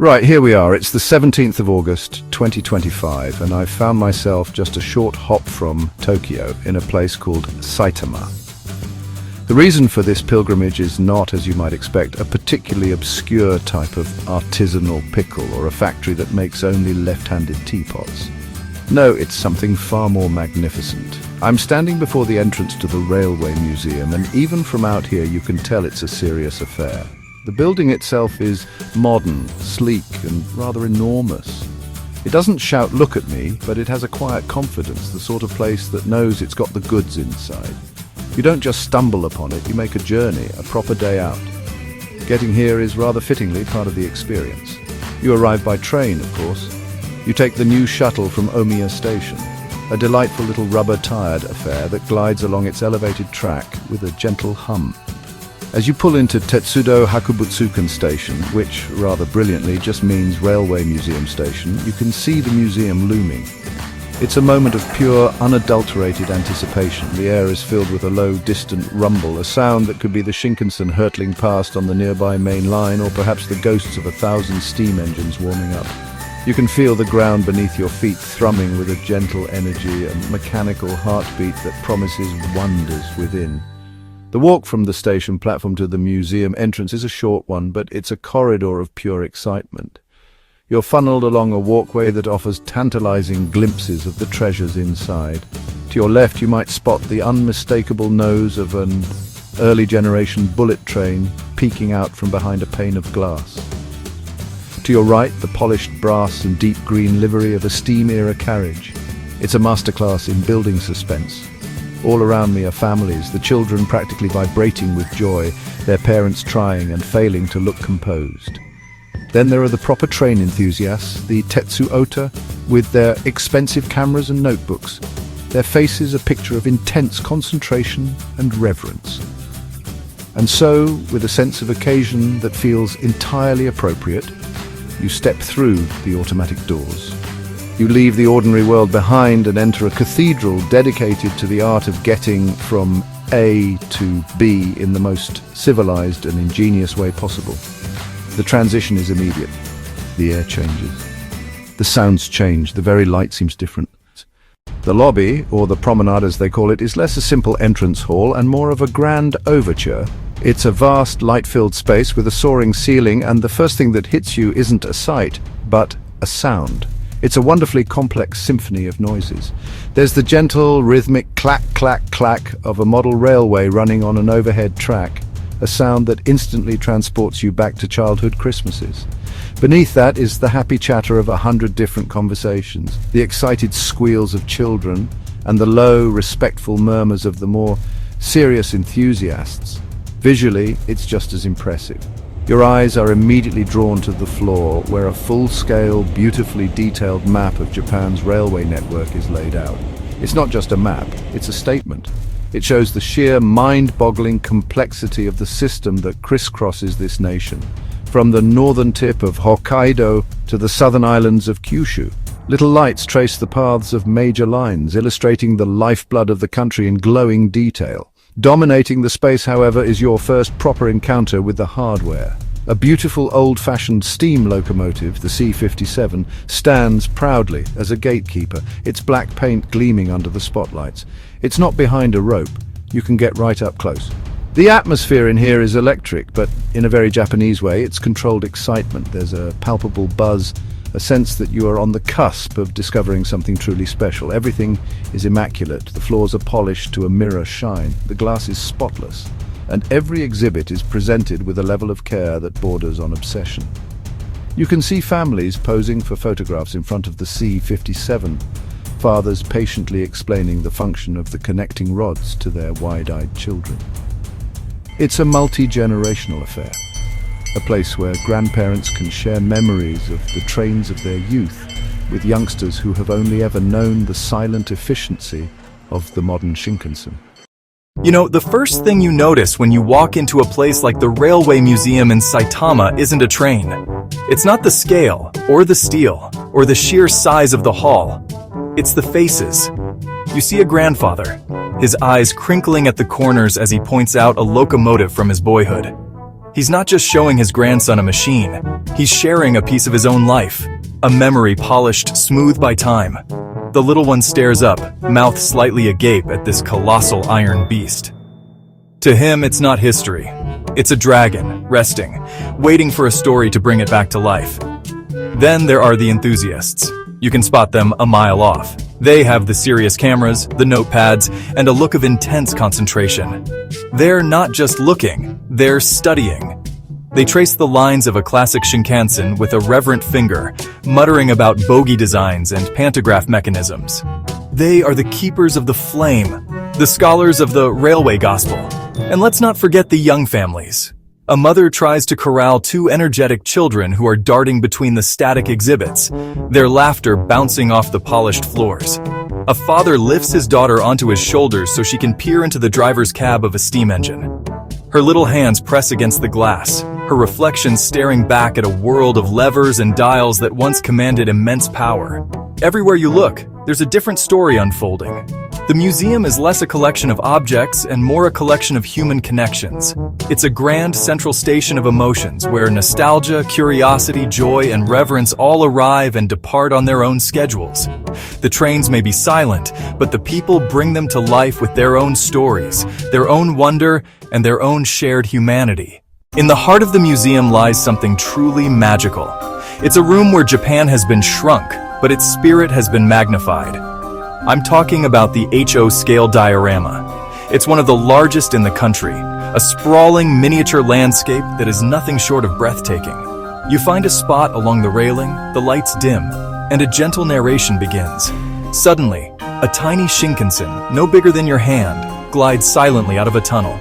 Right, here we are. It's the 17th of August, 2025, and I've found myself just a short hop from Tokyo in a place called Saitama. The reason for this pilgrimage is not, as you might expect, a particularly obscure type of artisanal pickle or a factory that makes only left-handed teapots. No, it's something far more magnificent. I'm standing before the entrance to the Railway Museum, and even from out here you can tell it's a serious affair. The building itself is modern, sleek, and rather enormous. It doesn't shout, "Look at me," but it has a quiet confidence, the sort of place that knows it's got the goods inside. You don't just stumble upon it, you make a journey, a proper day out. Getting here is rather fittingly part of the experience. You arrive by train, of course. You take the new shuttle from Omiya Station, a delightful little rubber-tired affair that glides along its elevated track with a gentle hum. As you pull into Tetsudo Hakubutsukan Station, which, rather brilliantly, just means Railway Museum Station, you can see the museum looming. It's a moment of pure, unadulterated anticipation. The air is filled with a low, distant rumble, a sound that could be the Shinkansen hurtling past on the nearby main line, or perhaps the ghosts of 1,000 steam engines warming up. You can feel the ground beneath your feet thrumming with a gentle energy, a mechanical heartbeat that promises wonders within. The walk from the station platform to the museum entrance is a short one, but it's a corridor of pure excitement. You're funneled along a walkway that offers tantalizing glimpses of the treasures inside. To your left, you might spot the unmistakable nose of an early-generation bullet train peeking out from behind a pane of glass. To your right, the polished brass and deep green livery of a steam-era carriage. It's a masterclass in building suspense. All around me are families, the children practically vibrating with joy, their parents trying and failing to look composed. Then there are the proper train enthusiasts, the Tetsuota, with their expensive cameras and notebooks. Their faces a picture of intense concentration and reverence. And so, with a sense of occasion that feels entirely appropriate, you step through the automatic doors. You leave the ordinary world behind and enter a cathedral dedicated to the art of getting from A to B in the most civilized and ingenious way possible. The transition is immediate. The air changes. The sounds change. The very light seems different. The lobby, or the promenade as they call it, is less a simple entrance hall and more of a grand overture. It's a vast, light-filled space with a soaring ceiling, and the first thing that hits you isn't a sight, but a sound. It's a wonderfully complex symphony of noises. There's the gentle, rhythmic clack, clack, clack of a model railway running on an overhead track, a sound that instantly transports you back to childhood Christmases. Beneath that is the happy chatter of 100 different conversations, the excited squeals of children, and the low, respectful murmurs of the more serious enthusiasts. Visually, it's just as impressive. Your eyes are immediately drawn to the floor, where a full-scale, beautifully detailed map of Japan's railway network is laid out. It's not just a map, it's a statement. It shows the sheer mind-boggling complexity of the system that crisscrosses this nation, from the northern tip of Hokkaido to the southern islands of Kyushu. Little lights trace the paths of major lines, illustrating the lifeblood of the country in glowing detail. Dominating the space, however, is your first proper encounter with the hardware. A beautiful old-fashioned steam locomotive, the C-57, stands proudly as a gatekeeper, its black paint gleaming under the spotlights. It's not behind a rope. You can get right up close. The atmosphere in here is electric, but in a very Japanese way, it's controlled excitement. There's a palpable buzz, a sense that you are on the cusp of discovering something truly special. Everything is immaculate. The floors are polished to a mirror shine. The glass is spotless. And every exhibit is presented with a level of care that borders on obsession. You can see families posing for photographs in front of the C-57, fathers patiently explaining the function of the connecting rods to their wide-eyed children. It's a multi-generational affair. A place where grandparents can share memories of the trains of their youth with youngsters who have only ever known the silent efficiency of the modern Shinkansen. You know, the first thing you notice when you walk into a place like the Railway Museum in Saitama isn't a train. It's not the scale, or the steel, or the sheer size of the hall. It's the faces. You see a grandfather, his eyes crinkling at the corners as he points out a locomotive from his boyhood. He's not just showing his grandson a machine, he's sharing a piece of his own life, a memory polished smooth by time. The little one stares up, mouth slightly agape at this colossal iron beast. To him, it's not history. It's a dragon, resting, waiting for a story to bring it back to life. Then there are the enthusiasts. You can spot them a mile off. They have the serious cameras, the notepads, and a look of intense concentration. They're not just looking, they're studying. They trace the lines of a classic Shinkansen with a reverent finger, muttering about bogie designs and pantograph mechanisms. They are the keepers of the flame, the scholars of the railway gospel. And let's not forget the young families. A mother tries to corral two energetic children who are darting between the static exhibits, their laughter bouncing off the polished floors. A father lifts his daughter onto his shoulders so she can peer into the driver's cab of a steam engine. Her little hands press against the glass, her reflection staring back at a world of levers and dials that once commanded immense power. Everywhere you look, there's a different story unfolding. The museum is less a collection of objects and more a collection of human connections. It's a grand central station of emotions where nostalgia, curiosity, joy, and reverence all arrive and depart on their own schedules. The trains may be silent, but the people bring them to life with their own stories, their own wonder, and their own shared humanity. In the heart of the museum lies something truly magical. It's a room where Japan has been shrunk, but its spirit has been magnified. I'm talking about the HO scale diorama. It's one of the largest in the country, a sprawling miniature landscape that is nothing short of breathtaking. You find a spot along the railing, the lights dim, and a gentle narration begins. Suddenly, a tiny Shinkansen, no bigger than your hand, glides silently out of a tunnel.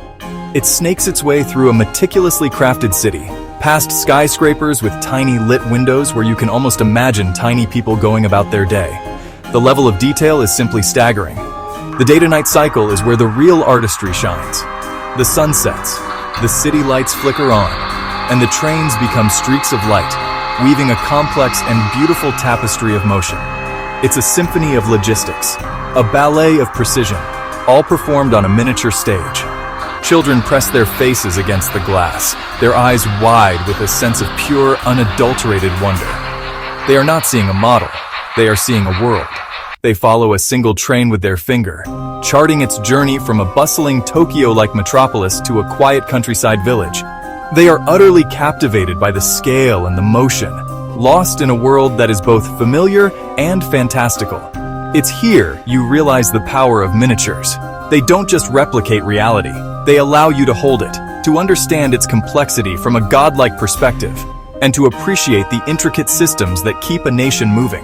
It snakes its way through a meticulously crafted city, past skyscrapers with tiny lit windows where you can almost imagine tiny people going about their day. The level of detail is simply staggering. The day-to-night cycle is where the real artistry shines. The sun sets, the city lights flicker on, and the trains become streaks of light, weaving a complex and beautiful tapestry of motion. It's a symphony of logistics, a ballet of precision, all performed on a miniature stage. Children press their faces against the glass, their eyes wide with a sense of pure, unadulterated wonder. They are not seeing a model, they are seeing a world. They follow a single train with their finger, charting its journey from a bustling Tokyo-like metropolis to a quiet countryside village. They are utterly captivated by the scale and the motion, lost in a world that is both familiar and fantastical. It's here you realize the power of miniatures. They don't just replicate reality, they allow you to hold it, to understand its complexity from a godlike perspective, and to appreciate the intricate systems that keep a nation moving.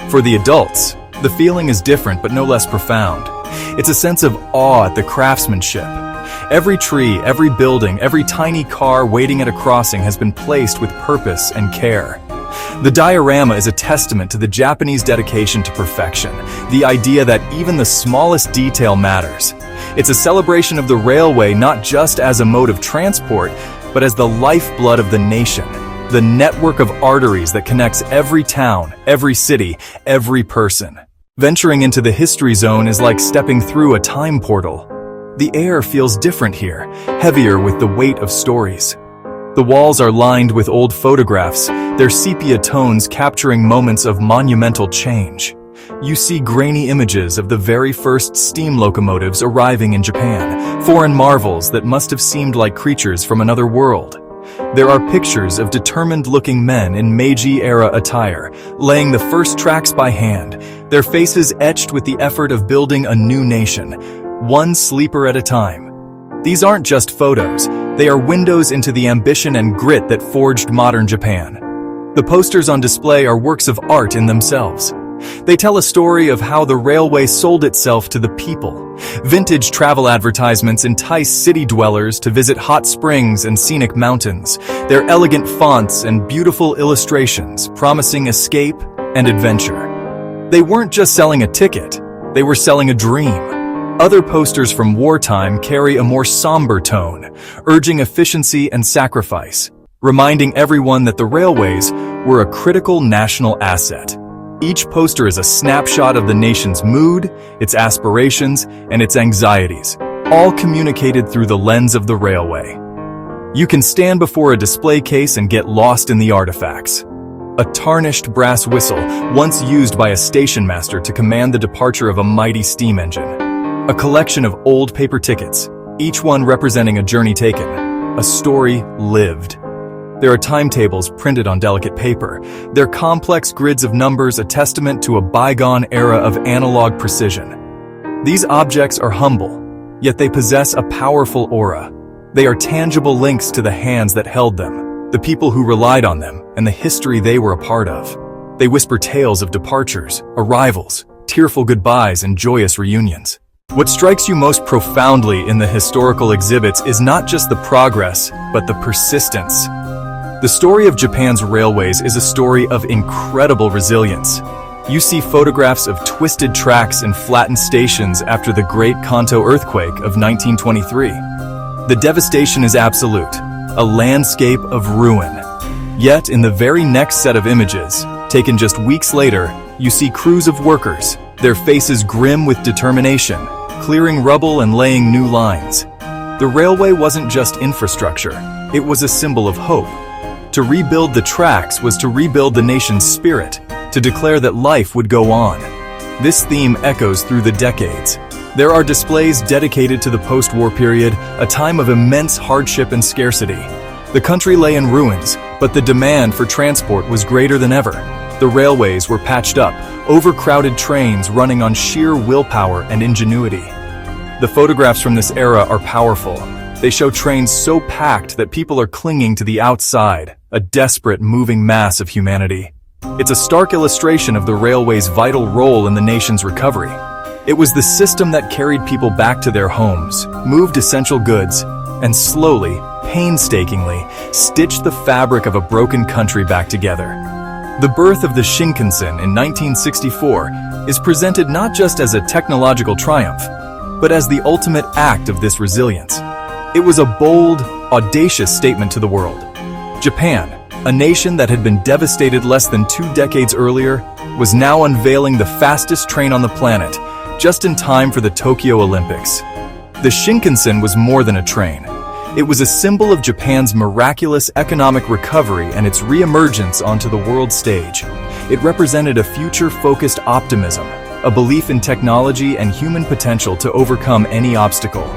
For the adults, the feeling is different but no less profound. It's a sense of awe at the craftsmanship. Every tree, every building, every tiny car waiting at a crossing has been placed with purpose and care. The diorama is a testament to the Japanese dedication to perfection, the idea that even the smallest detail matters. It's a celebration of the railway not just as a mode of transport, but as the lifeblood of the nation. The network of arteries that connects every town, every city, every person. Venturing into the history zone is like stepping through a time portal. The air feels different here, heavier with the weight of stories. The walls are lined with old photographs, their sepia tones capturing moments of monumental change. You see grainy images of the very first steam locomotives arriving in Japan, foreign marvels that must have seemed like creatures from another world. There are pictures of determined-looking men in Meiji-era attire, laying the first tracks by hand, their faces etched with the effort of building a new nation, one sleeper at a time. These aren't just photos, they are windows into the ambition and grit that forged modern Japan. The posters on display are works of art in themselves. They tell a story of how the railway sold itself to the people. Vintage travel advertisements entice city dwellers to visit hot springs and scenic mountains, their elegant fonts and beautiful illustrations promising escape and adventure. They weren't just selling a ticket, they were selling a dream. Other posters from wartime carry a more somber tone, urging efficiency and sacrifice, reminding everyone that the railways were a critical national asset. Each poster is a snapshot of the nation's mood, its aspirations, and its anxieties, all communicated through the lens of the railway. You can stand before a display case and get lost in the artifacts. A tarnished brass whistle, once used by a station master to command the departure of a mighty steam engine. A collection of old paper tickets, each one representing a journey taken, a story lived. There are timetables printed on delicate paper, their complex grids of numbers a testament to a bygone era of analog precision. These objects are humble, yet they possess a powerful aura. They are tangible links to the hands that held them, the people who relied on them, and the history they were a part of. They whisper tales of departures, arrivals, tearful goodbyes, and joyous reunions. What strikes you most profoundly in the historical exhibits is not just the progress, but the persistence. The story of Japan's railways is a story of incredible resilience. You see photographs of twisted tracks and flattened stations after the Great Kanto earthquake of 1923. The devastation is absolute, a landscape of ruin. Yet, in the very next set of images, taken just weeks later, you see crews of workers, their faces grim with determination, clearing rubble and laying new lines. The railway wasn't just infrastructure, it was a symbol of hope. To rebuild the tracks was to rebuild the nation's spirit, to declare that life would go on. This theme echoes through the decades. There are displays dedicated to the post-war period, a time of immense hardship and scarcity. The country lay in ruins, but the demand for transport was greater than ever. The railways were patched up, overcrowded trains running on sheer willpower and ingenuity. The photographs from this era are powerful. They show trains so packed that people are clinging to the outside, a desperate moving mass of humanity. It's a stark illustration of the railway's vital role in the nation's recovery. It was the system that carried people back to their homes, moved essential goods, and slowly, painstakingly, stitched the fabric of a broken country back together. The birth of the Shinkansen in 1964 is presented not just as a technological triumph, but as the ultimate act of this resilience. It was a bold, audacious statement to the world. Japan, a nation that had been devastated less than 2 decades earlier, was now unveiling the fastest train on the planet, just in time for the Tokyo Olympics. The Shinkansen was more than a train. It was a symbol of Japan's miraculous economic recovery and its re-emergence onto the world stage. It represented a future-focused optimism, a belief in technology and human potential to overcome any obstacle.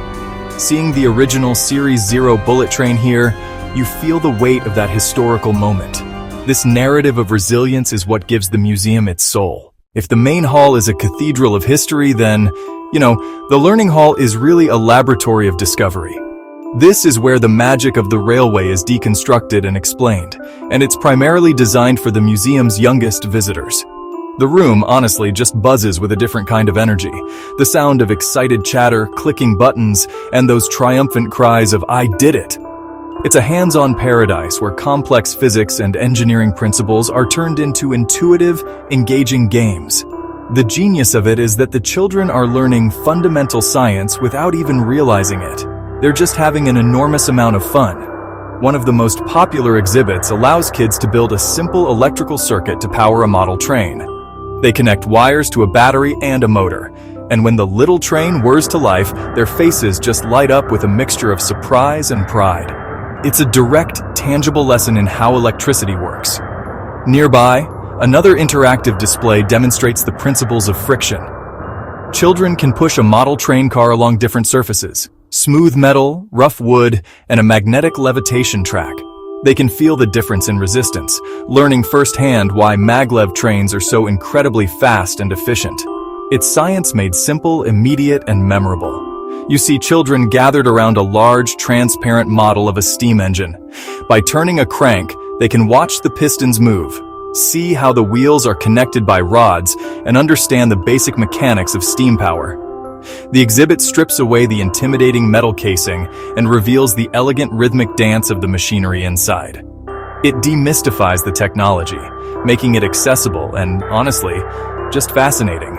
Seeing the original Series 0 bullet train here, you feel the weight of that historical moment. This narrative of resilience is what gives the museum its soul. If the main hall is a cathedral of history, then, the learning hall is really a laboratory of discovery. This is where the magic of the railway is deconstructed and explained, and it's primarily designed for the museum's youngest visitors. The room, honestly, just buzzes with a different kind of energy. The sound of excited chatter, clicking buttons, and those triumphant cries of "I did it!" It's a hands-on paradise where complex physics and engineering principles are turned into intuitive, engaging games. The genius of it is that the children are learning fundamental science without even realizing it. They're just having an enormous amount of fun. One of the most popular exhibits allows kids to build a simple electrical circuit to power a model train. They connect wires to a battery and a motor, and when the little train whirs to life, their faces just light up with a mixture of surprise and pride. It's a direct, tangible lesson in how electricity works. Nearby, another interactive display demonstrates the principles of friction. Children can push a model train car along different surfaces: smooth metal, rough wood, and a magnetic levitation track. They can feel the difference in resistance, learning firsthand why maglev trains are so incredibly fast and efficient. It's science made simple, immediate, and memorable. You see children gathered around a large, transparent model of a steam engine. By turning a crank, they can watch the pistons move, see how the wheels are connected by rods, and understand the basic mechanics of steam power. The exhibit strips away the intimidating metal casing and reveals the elegant rhythmic dance of the machinery inside. It demystifies the technology, making it accessible and, honestly, just fascinating.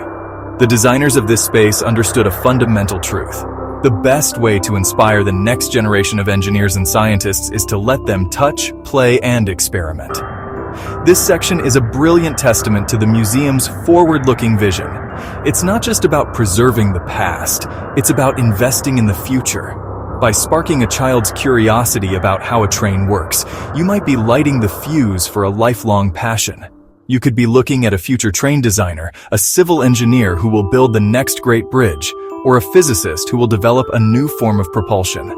The designers of this space understood a fundamental truth. The best way to inspire the next generation of engineers and scientists is to let them touch, play, and experiment. This section is a brilliant testament to the museum's forward-looking vision. It's not just about preserving the past, it's about investing in the future. By sparking a child's curiosity about how a train works, you might be lighting the fuse for a lifelong passion. You could be looking at a future train designer, a civil engineer who will build the next great bridge, or a physicist who will develop a new form of propulsion.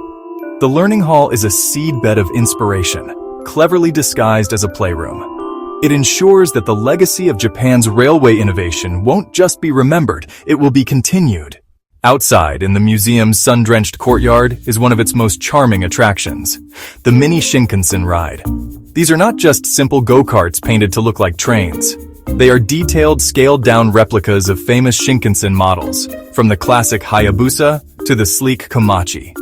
The learning hall is a seedbed of inspiration, cleverly disguised as a playroom. It ensures that the legacy of Japan's railway innovation won't just be remembered, it will be continued. Outside, in the museum's sun-drenched courtyard, is one of its most charming attractions, the mini Shinkansen ride. These are not just simple go-karts painted to look like trains. They are detailed, scaled-down replicas of famous Shinkansen models, from the classic Hayabusa to the sleek Komachi.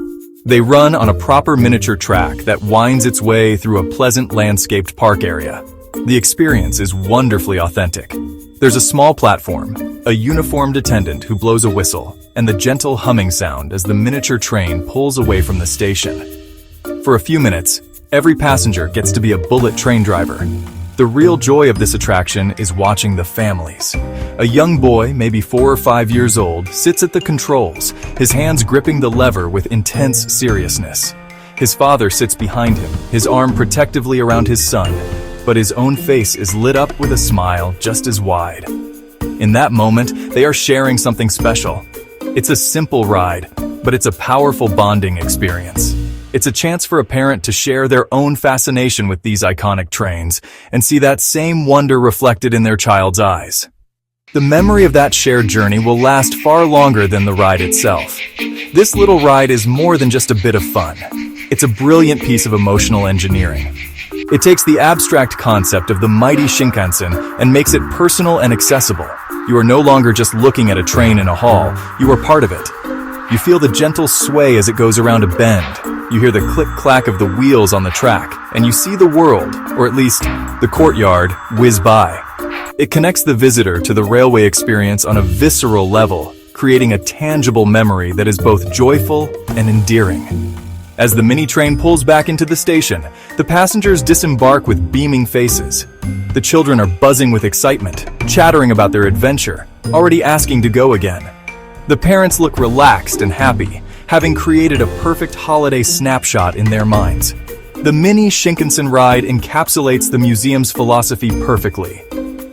They run on a proper miniature track that winds its way through a pleasant landscaped park area. The experience is wonderfully authentic. There's a small platform, a uniformed attendant who blows a whistle, and the gentle humming sound as the miniature train pulls away from the station. For a few minutes, every passenger gets to be a bullet train driver. The real joy of this attraction is watching the families. A young boy, maybe 4 or 5 years old, sits at the controls, his hands gripping the lever with intense seriousness. His father sits behind him, his arm protectively around his son, but his own face is lit up with a smile just as wide. In that moment, they are sharing something special. It's a simple ride, but it's a powerful bonding experience. It's a chance for a parent to share their own fascination with these iconic trains and see that same wonder reflected in their child's eyes. The memory of that shared journey will last far longer than the ride itself. This little ride is more than just a bit of fun. It's a brilliant piece of emotional engineering. It takes the abstract concept of the mighty Shinkansen and makes it personal and accessible. You are no longer just looking at a train in a hall, you are part of it. You feel the gentle sway as it goes around a bend. You hear the click-clack of the wheels on the track, and you see the world, or at least the courtyard, whiz by. It connects the visitor to the railway experience on a visceral level, creating a tangible memory that is both joyful and endearing. As the mini-train pulls back into the station, the passengers disembark with beaming faces. The children are buzzing with excitement, chattering about their adventure, already asking to go again. The parents look relaxed and happy, having created a perfect holiday snapshot in their minds. The mini Shinkansen ride encapsulates the museum's philosophy perfectly.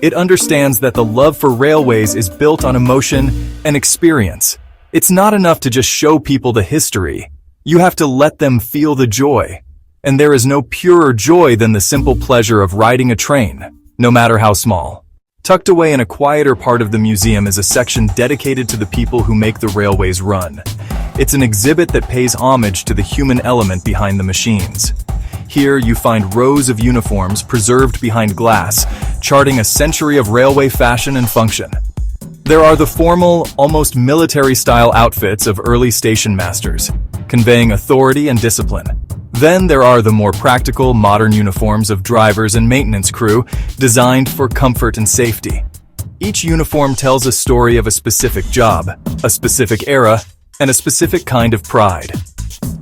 It understands that the love for railways is built on emotion and experience. It's not enough to just show people the history. You have to let them feel the joy. And there is no purer joy than the simple pleasure of riding a train, no matter how small. Tucked away in a quieter part of the museum is a section dedicated to the people who make the railways run. It's an exhibit that pays homage to the human element behind the machines. Here you find rows of uniforms preserved behind glass, charting a century of railway fashion and function. There are the formal, almost military-style outfits of early station masters, conveying authority and discipline. Then there are the more practical, modern uniforms of drivers and maintenance crew, designed for comfort and safety. Each uniform tells a story of a specific job, a specific era, and a specific kind of pride.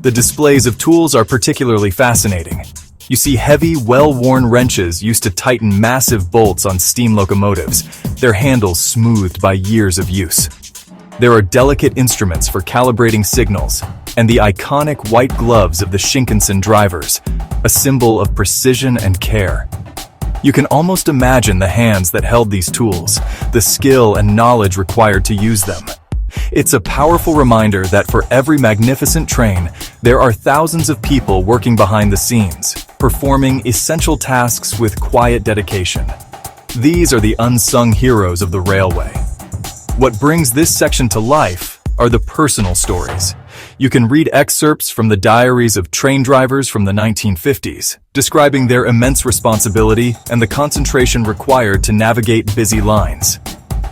The displays of tools are particularly fascinating. You see heavy, well-worn wrenches used to tighten massive bolts on steam locomotives, their handles smoothed by years of use. There are delicate instruments for calibrating signals, and the iconic white gloves of the Shinkansen drivers, a symbol of precision and care. You can almost imagine the hands that held these tools, the skill and knowledge required to use them. It's a powerful reminder that for every magnificent train, there are thousands of people working behind the scenes, performing essential tasks with quiet dedication. These are the unsung heroes of the railway. What brings this section to life are the personal stories. You can read excerpts from the diaries of train drivers from the 1950s, describing their immense responsibility and the concentration required to navigate busy lines.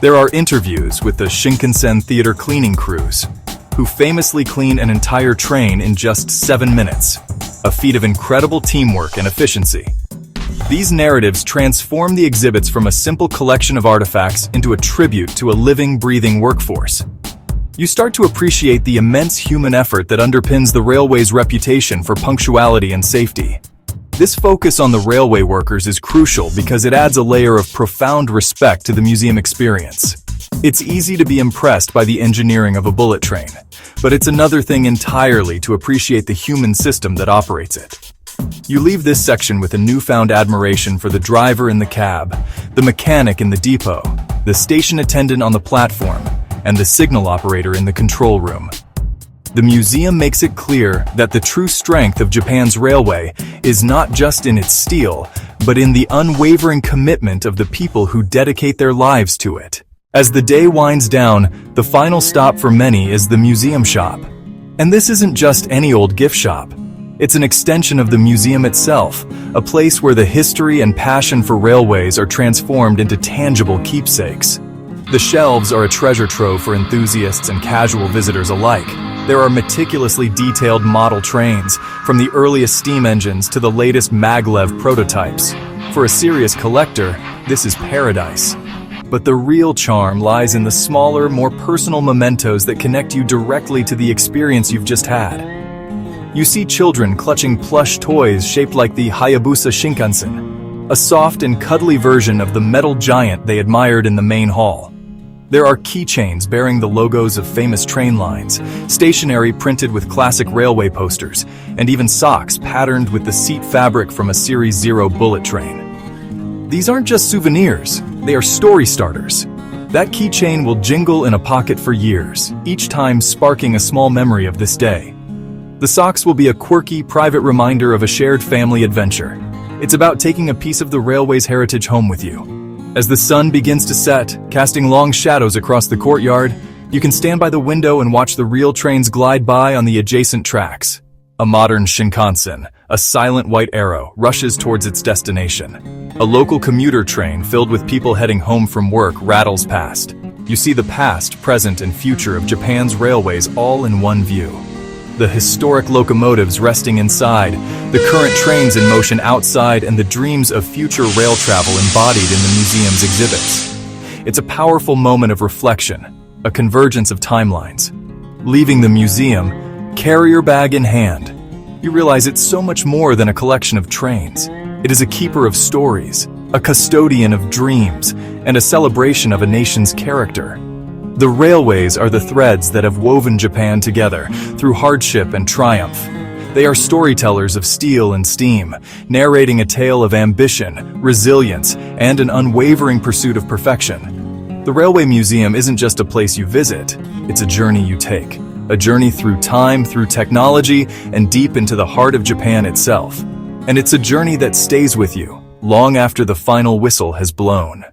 There are interviews with the Shinkansen theater cleaning crews, who famously clean an entire train in just 7 minutes, a feat of incredible teamwork and efficiency. These narratives transform the exhibits from a simple collection of artifacts into a tribute to a living, breathing workforce. You start to appreciate the immense human effort that underpins the railway's reputation for punctuality and safety. This focus on the railway workers is crucial because it adds a layer of profound respect to the museum experience. It's easy to be impressed by the engineering of a bullet train, but it's another thing entirely to appreciate the human system that operates it. You leave this section with a newfound admiration for the driver in the cab, the mechanic in the depot, the station attendant on the platform, and the signal operator in the control room. The museum makes it clear that the true strength of Japan's railway is not just in its steel, but in the unwavering commitment of the people who dedicate their lives to it. As the day winds down, the final stop for many is the museum shop. And this isn't just any old gift shop. It's an extension of the museum itself, a place where the history and passion for railways are transformed into tangible keepsakes. The shelves are a treasure trove for enthusiasts and casual visitors alike. There are meticulously detailed model trains, from the earliest steam engines to the latest maglev prototypes. For a serious collector, this is paradise. But the real charm lies in the smaller, more personal mementos that connect you directly to the experience you've just had. You see children clutching plush toys shaped like the Hayabusa Shinkansen, a soft and cuddly version of the metal giant they admired in the main hall. There are keychains bearing the logos of famous train lines, stationery printed with classic railway posters, and even socks patterned with the seat fabric from a Series 0 bullet train. These aren't just souvenirs, they are story starters. That keychain will jingle in a pocket for years, each time sparking a small memory of this day. The socks will be a quirky, private reminder of a shared family adventure. It's about taking a piece of the railway's heritage home with you. As the sun begins to set, casting long shadows across the courtyard, you can stand by the window and watch the real trains glide by on the adjacent tracks. A modern Shinkansen, a silent white arrow, rushes towards its destination. A local commuter train filled with people heading home from work rattles past. You see the past, present, and future of Japan's railways all in one view. The historic locomotives resting inside, the current trains in motion outside, and the dreams of future rail travel embodied in the museum's exhibits. It's a powerful moment of reflection, a convergence of timelines. Leaving the museum, carrier bag in hand, you realize it's so much more than a collection of trains. It is a keeper of stories, a custodian of dreams, and a celebration of a nation's character. The railways are the threads that have woven Japan together through hardship and triumph. They are storytellers of steel and steam, narrating a tale of ambition, resilience, and an unwavering pursuit of perfection. The Railway Museum isn't just a place you visit, it's a journey you take. A journey through time, through technology, and deep into the heart of Japan itself. And it's a journey that stays with you long after the final whistle has blown.